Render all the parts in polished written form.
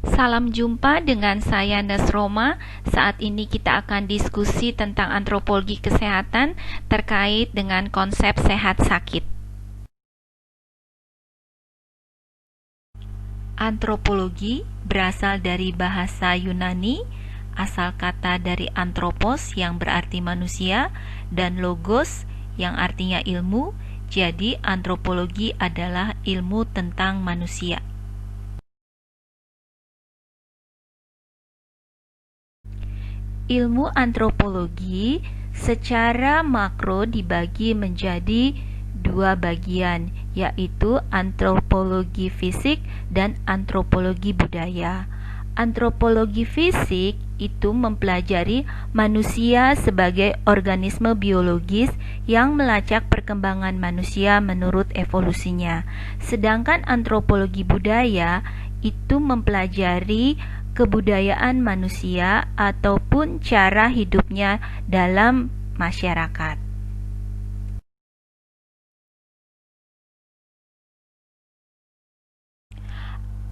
Salam jumpa dengan saya Nesroma. Saat ini kita akan diskusi tentang antropologi kesehatan terkait dengan konsep sehat sakit. Antropologi berasal dari bahasa Yunani, asal kata dari anthropos yang berarti manusia dan logos yang artinya ilmu. Jadi antropologi adalah ilmu tentang manusia. Ilmu antropologi secara makro dibagi menjadi dua bagian, yaitu antropologi fisik dan antropologi budaya. Antropologi fisik itu mempelajari manusia sebagai organisme biologis yang melacak perkembangan manusia menurut evolusinya. Sedangkan antropologi budaya itu mempelajari kebudayaan manusia ataupun cara hidupnya dalam masyarakat.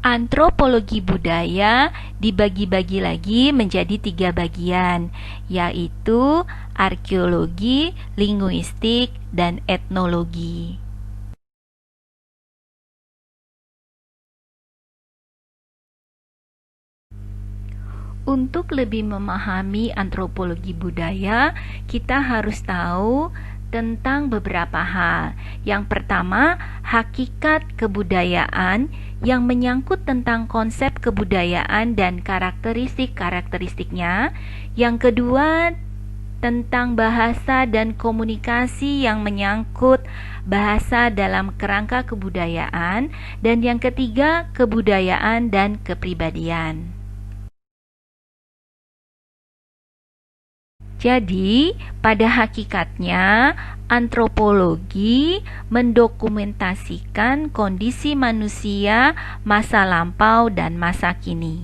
Antropologi budaya dibagi-bagi lagi menjadi tiga bagian, yaitu arkeologi, linguistik, dan etnologi. Untuk lebih memahami antropologi budaya, kita harus tahu tentang beberapa hal. Yang pertama, hakikat kebudayaan yang menyangkut tentang konsep kebudayaan dan karakteristik-karakteristiknya. Yang kedua, tentang bahasa dan komunikasi yang menyangkut bahasa dalam kerangka kebudayaan. Dan yang ketiga, kebudayaan dan kepribadian. Jadi, pada hakikatnya, antropologi mendokumentasikan kondisi manusia masa lampau dan masa kini.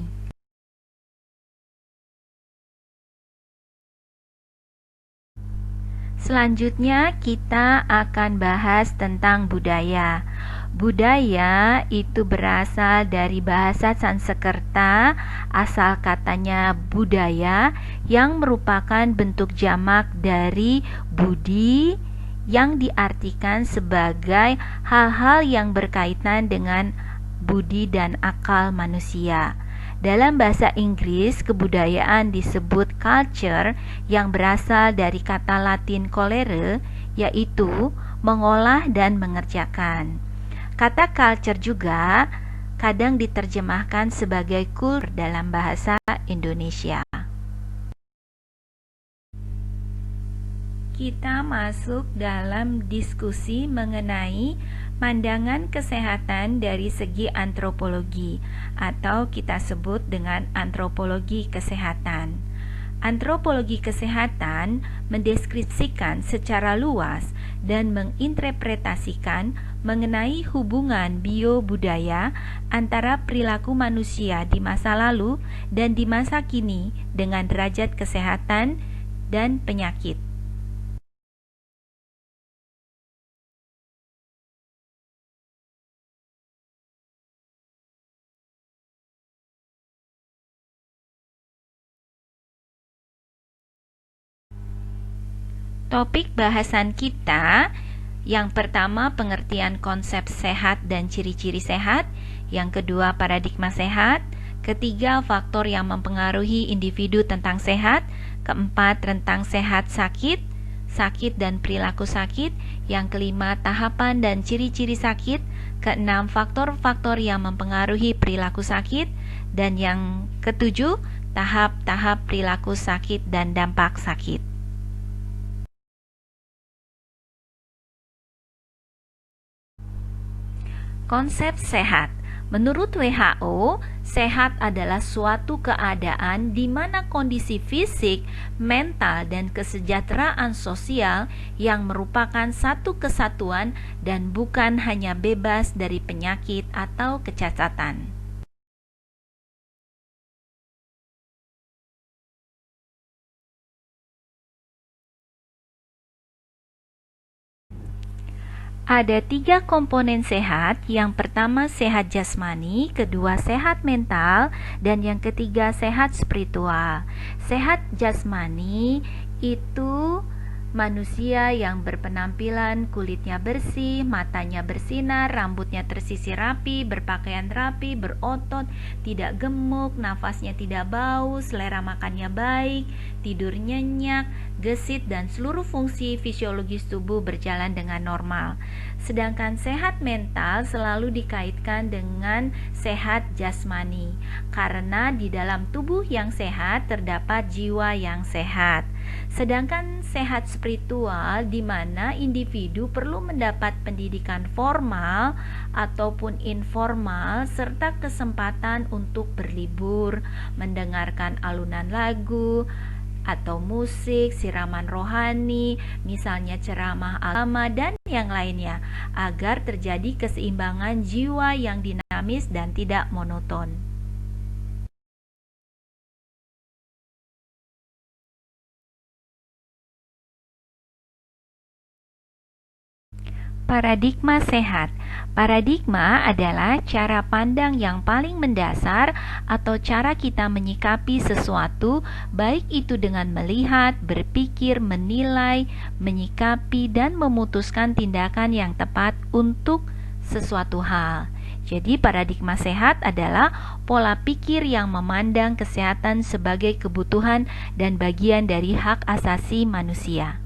Selanjutnya, kita akan bahas tentang budaya. Budaya itu berasal dari bahasa Sanskerta, asal katanya budaya, yang merupakan bentuk jamak dari budi, yang diartikan sebagai hal-hal yang berkaitan dengan budi dan akal manusia. Dalam bahasa Inggris, kebudayaan disebut culture, yang berasal dari kata Latin colere, yaitu mengolah dan mengerjakan. Kata culture juga kadang diterjemahkan sebagai kultur dalam bahasa Indonesia. Kita masuk dalam diskusi mengenai pandangan kesehatan dari segi antropologi, atau kita sebut dengan antropologi kesehatan. Antropologi kesehatan mendeskripsikan secara luas dan menginterpretasikan mengenai hubungan bio-budaya antara perilaku manusia di masa lalu dan di masa kini dengan derajat kesehatan dan penyakit. Topik bahasan kita yang pertama, pengertian konsep sehat dan ciri-ciri sehat. Yang kedua, paradigma sehat. Ketiga, faktor yang mempengaruhi individu tentang sehat. Keempat, tentang sehat sakit, sakit dan perilaku sakit. Yang kelima, tahapan dan ciri-ciri sakit. Keenam, faktor-faktor yang mempengaruhi perilaku sakit. Dan yang ketujuh, tahap-tahap perilaku sakit dan dampak sakit. Konsep sehat. Menurut WHO, sehat adalah suatu keadaan di mana kondisi fisik, mental, dan kesejahteraan sosial yang merupakan satu kesatuan dan bukan hanya bebas dari penyakit atau kecacatan. Ada 3 komponen sehat. Yang pertama sehat jasmani, kedua sehat mental, dan yang ketiga sehat spiritual. Sehat jasmani itu manusia yang berpenampilan kulitnya bersih, matanya bersinar, rambutnya tersisir rapi, berpakaian rapi, berotot, tidak gemuk, nafasnya tidak bau, selera makannya baik, tidur nyenyak, gesit, dan seluruh fungsi fisiologis tubuh berjalan dengan normal. Sedangkan sehat mental selalu dikaitkan dengan sehat jasmani, karena di dalam tubuh yang sehat terdapat jiwa yang sehat. Sedangkan sehat spiritual di mana individu perlu mendapat pendidikan formal ataupun informal serta kesempatan untuk berlibur, mendengarkan alunan lagu atau musik, siraman rohani, misalnya ceramah agama dan yang lainnya, agar terjadi keseimbangan jiwa yang dinamis dan tidak monoton. Paradigma sehat. Paradigma adalah cara pandang yang paling mendasar atau cara kita menyikapi sesuatu, baik itu dengan melihat, berpikir, menilai, menyikapi, dan memutuskan tindakan yang tepat untuk sesuatu hal. Jadi paradigma sehat adalah pola pikir yang memandang kesehatan sebagai kebutuhan dan bagian dari hak asasi manusia.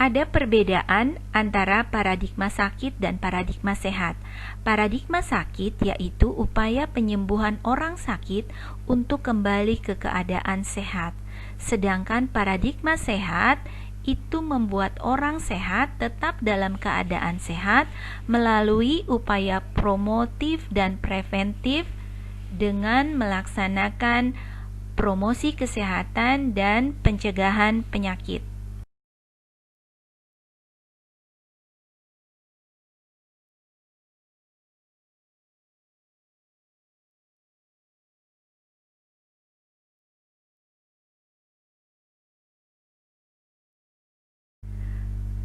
Ada perbedaan antara paradigma sakit dan paradigma sehat. Paradigma sakit yaitu upaya penyembuhan orang sakit untuk kembali ke keadaan sehat. Sedangkan paradigma sehat itu membuat orang sehat tetap dalam keadaan sehat melalui upaya promotif dan preventif dengan melaksanakan promosi kesehatan dan pencegahan penyakit.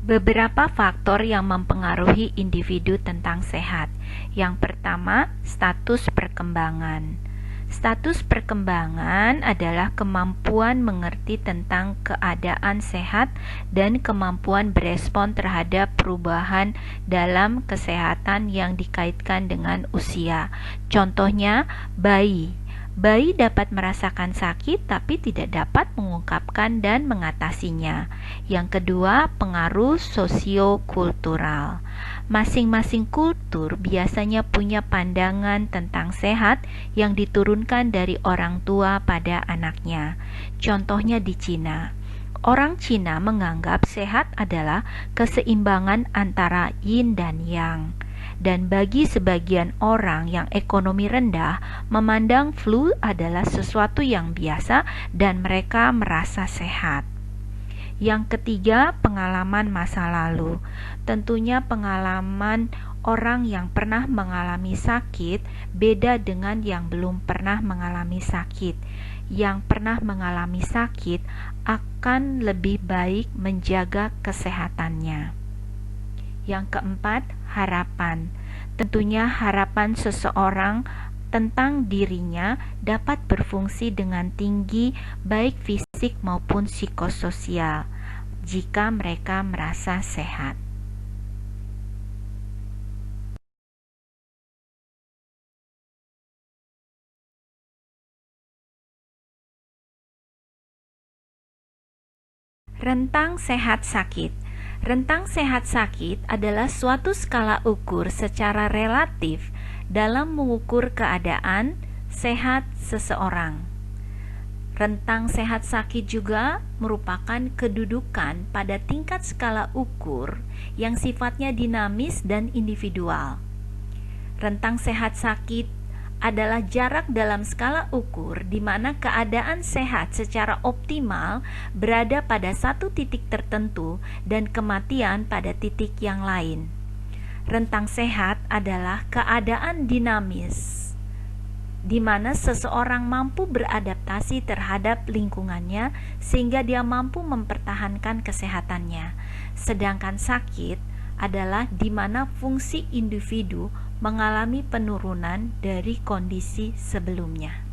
Beberapa faktor yang mempengaruhi individu tentang sehat. Yang pertama, status perkembangan. Status perkembangan adalah kemampuan mengerti tentang keadaan sehat dan kemampuan berespon terhadap perubahan dalam kesehatan yang dikaitkan dengan usia. Contohnya, bayi. Bayi dapat merasakan sakit tapi tidak dapat mengungkapkan dan mengatasinya. Yang kedua, pengaruh sosiokultural. Masing-masing kultur biasanya punya pandangan tentang sehat yang diturunkan dari orang tua pada anaknya. Contohnya di Cina. Orang Cina menganggap sehat adalah keseimbangan antara yin dan yang. Dan bagi sebagian orang yang ekonomi rendah, memandang flu adalah sesuatu yang biasa dan mereka merasa sehat. Yang ketiga, pengalaman masa lalu. Tentunya pengalaman orang yang pernah mengalami sakit beda dengan yang belum pernah mengalami sakit. Yang pernah mengalami sakit akan lebih baik menjaga kesehatannya. Yang keempat, harapan. Tentunya harapan seseorang tentang dirinya dapat berfungsi dengan tinggi baik fisik maupun psikososial jika mereka merasa sehat. Rentang sehat sakit. Rentang sehat sakit adalah suatu skala ukur secara relatif dalam mengukur keadaan sehat seseorang. Rentang sehat sakit juga merupakan kedudukan pada tingkat skala ukur yang sifatnya dinamis dan individual. Rentang sehat sakit adalah jarak dalam skala ukur di mana keadaan sehat secara optimal berada pada satu titik tertentu dan kematian pada titik yang lain. Rentang sehat adalah keadaan dinamis di mana seseorang mampu beradaptasi terhadap lingkungannya sehingga dia mampu mempertahankan kesehatannya. Sedangkan sakit adalah di mana fungsi individu mengalami penurunan dari kondisi sebelumnya.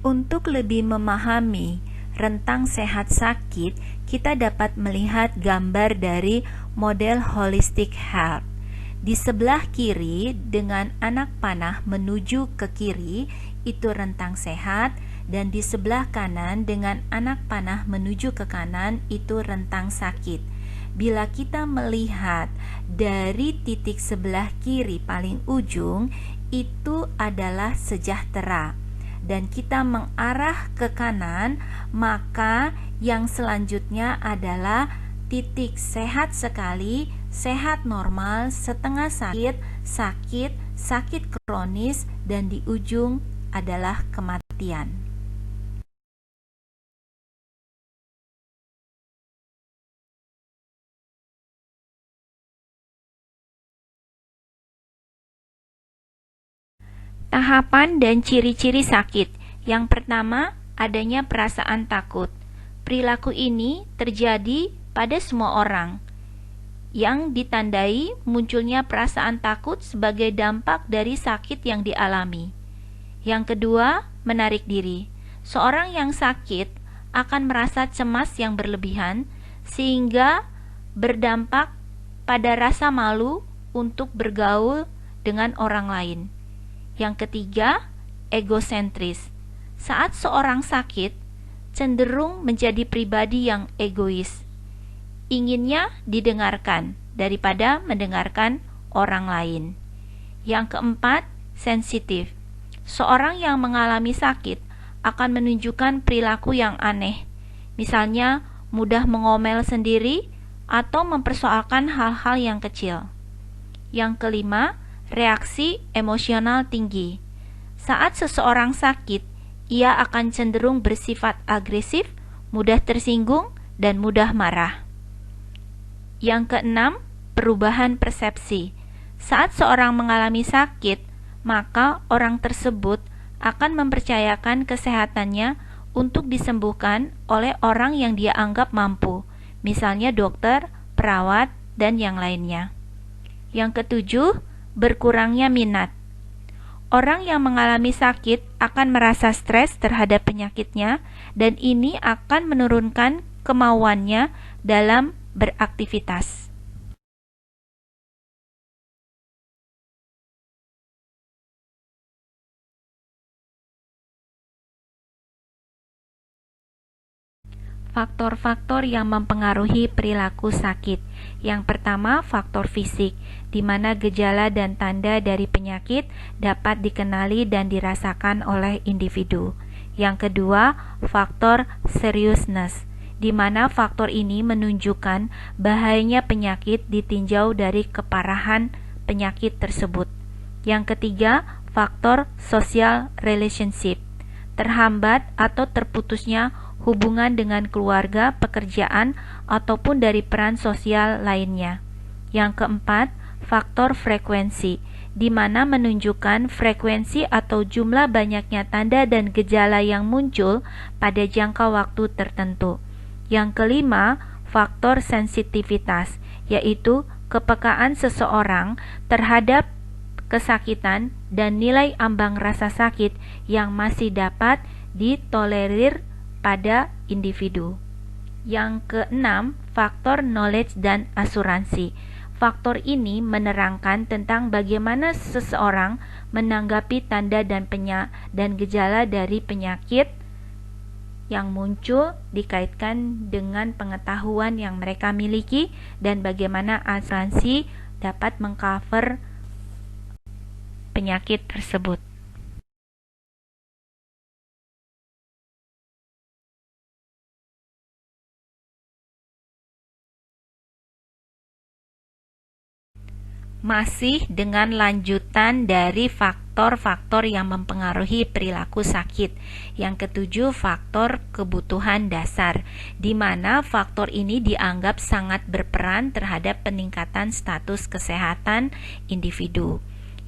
Untuk lebih memahami rentang sehat sakit, kita dapat melihat gambar dari model holistic health. Di sebelah kiri dengan anak panah menuju ke kiri itu rentang sehat, dan di sebelah kanan dengan anak panah menuju ke kanan itu rentang sakit. Bila kita melihat dari titik sebelah kiri paling ujung itu adalah sejahtera, dan kita mengarah ke kanan, maka yang selanjutnya adalah titik sehat sekali, sehat normal, setengah sakit, sakit, sakit kronis, dan di ujung adalah kematian. Tahapan dan ciri-ciri sakit. Yang pertama, adanya perasaan takut. Perilaku ini terjadi pada semua orang, yang ditandai munculnya perasaan takut sebagai dampak dari sakit yang dialami. Yang kedua, menarik diri. Seorang yang sakit akan merasa cemas yang berlebihan, sehingga berdampak pada rasa malu untuk bergaul dengan orang lain. Yang ketiga, egosentris. Saat seorang sakit, cenderung menjadi pribadi yang egois. Inginnya didengarkan daripada mendengarkan orang lain. Yang keempat, sensitif. Seorang yang mengalami sakit akan menunjukkan perilaku yang aneh. Misalnya, mudah mengomel sendiri atau mempersoalkan hal-hal yang kecil. Yang kelima, reaksi emosional tinggi. Saat seseorang sakit, ia akan cenderung bersifat agresif, mudah tersinggung, dan mudah marah. Yang keenam, perubahan persepsi. Saat seorang mengalami sakit, maka orang tersebut akan mempercayakan kesehatannya untuk disembuhkan oleh orang yang dia anggap mampu, misalnya dokter, perawat, dan yang lainnya. Yang ketujuh, berkurangnya minat. Orang yang mengalami sakit akan merasa stres terhadap penyakitnya, dan ini akan menurunkan kemauannya dalam beraktivitas. Faktor-faktor yang mempengaruhi perilaku sakit. Yang pertama, faktor fisik, di mana gejala dan tanda dari penyakit dapat dikenali dan dirasakan oleh individu. Yang kedua, faktor seriousness, di mana faktor ini menunjukkan bahayanya penyakit ditinjau dari keparahan penyakit tersebut. Yang ketiga, faktor social relationship, terhambat atau terputusnya hubungan dengan keluarga, pekerjaan, ataupun dari peran sosial lainnya. Yang keempat, faktor frekuensi, di mana menunjukkan frekuensi atau jumlah banyaknya tanda dan gejala yang muncul pada jangka waktu tertentu. Yang kelima, faktor sensitivitas, yaitu kepekaan seseorang terhadap kesakitan dan nilai ambang rasa sakit yang masih dapat ditolerir pada individu. Yang keenam, faktor knowledge dan asuransi. Faktor ini menerangkan tentang bagaimana seseorang menanggapi tanda dan gejala dari penyakit yang muncul dikaitkan dengan pengetahuan yang mereka miliki, dan bagaimana asuransi dapat mengcover penyakit tersebut. Masih dengan lanjutan dari faktor-faktor yang mempengaruhi perilaku sakit. Yang ketujuh, faktor kebutuhan dasar, di mana faktor ini dianggap sangat berperan terhadap peningkatan status kesehatan individu.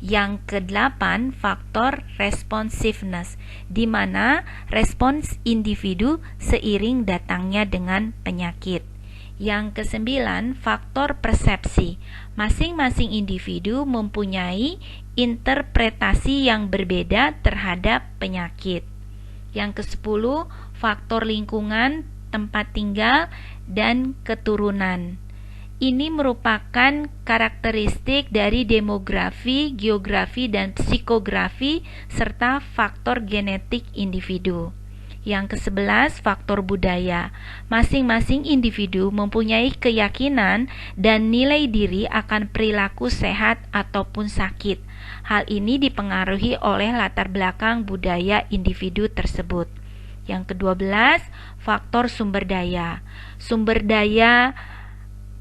Yang kedelapan, faktor responsiveness, di mana respons individu seiring datangnya dengan penyakit. Yang kesembilan, faktor persepsi. Masing-masing individu mempunyai interpretasi yang berbeda terhadap penyakit. Yang kesepuluh, faktor lingkungan, tempat tinggal, dan keturunan. Ini merupakan karakteristik dari demografi, geografi, dan psikografi, serta faktor genetik individu. Yang ke-11, faktor budaya. Masing-masing individu mempunyai keyakinan dan nilai diri akan perilaku sehat ataupun sakit. Hal ini dipengaruhi oleh latar belakang budaya individu tersebut. Yang ke-12, faktor sumber daya. Sumber daya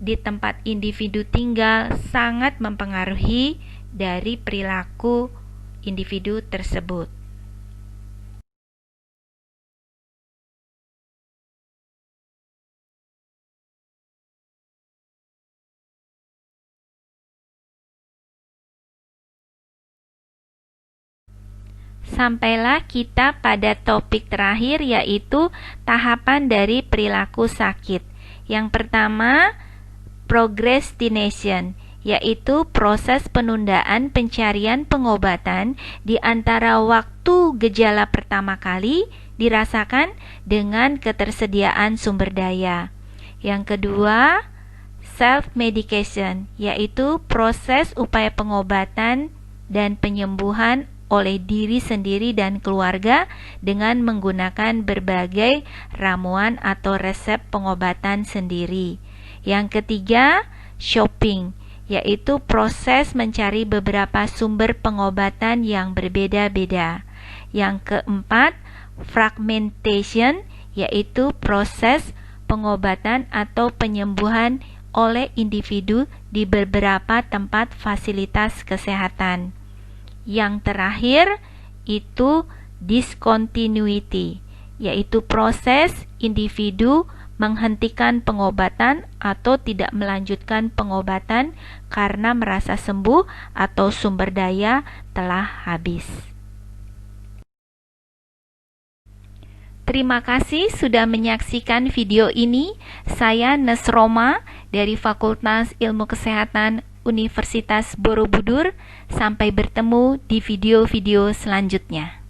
di tempat individu tinggal sangat mempengaruhi dari perilaku individu tersebut. Sampailah kita pada topik terakhir, yaitu tahapan dari perilaku sakit. Yang pertama, procrastination, yaitu proses penundaan pencarian pengobatan di antara waktu gejala pertama kali dirasakan dengan ketersediaan sumber daya. Yang kedua, self-medication, yaitu proses upaya pengobatan dan penyembuhan oleh diri sendiri dan keluarga dengan menggunakan berbagai ramuan atau resep pengobatan sendiri. Yang ketiga, shopping, yaitu proses mencari beberapa sumber pengobatan yang berbeda-beda. Yang keempat, fragmentation, yaitu proses pengobatan atau penyembuhan oleh individu di beberapa tempat fasilitas kesehatan. Yang terakhir itu discontinuity, yaitu proses individu menghentikan pengobatan atau tidak melanjutkan pengobatan karena merasa sembuh atau sumber daya telah habis. Terima kasih sudah menyaksikan video ini. Saya Nesroma dari Fakultas Ilmu Kesehatan Universitas Borobudur. Sampai bertemu di video-video selanjutnya.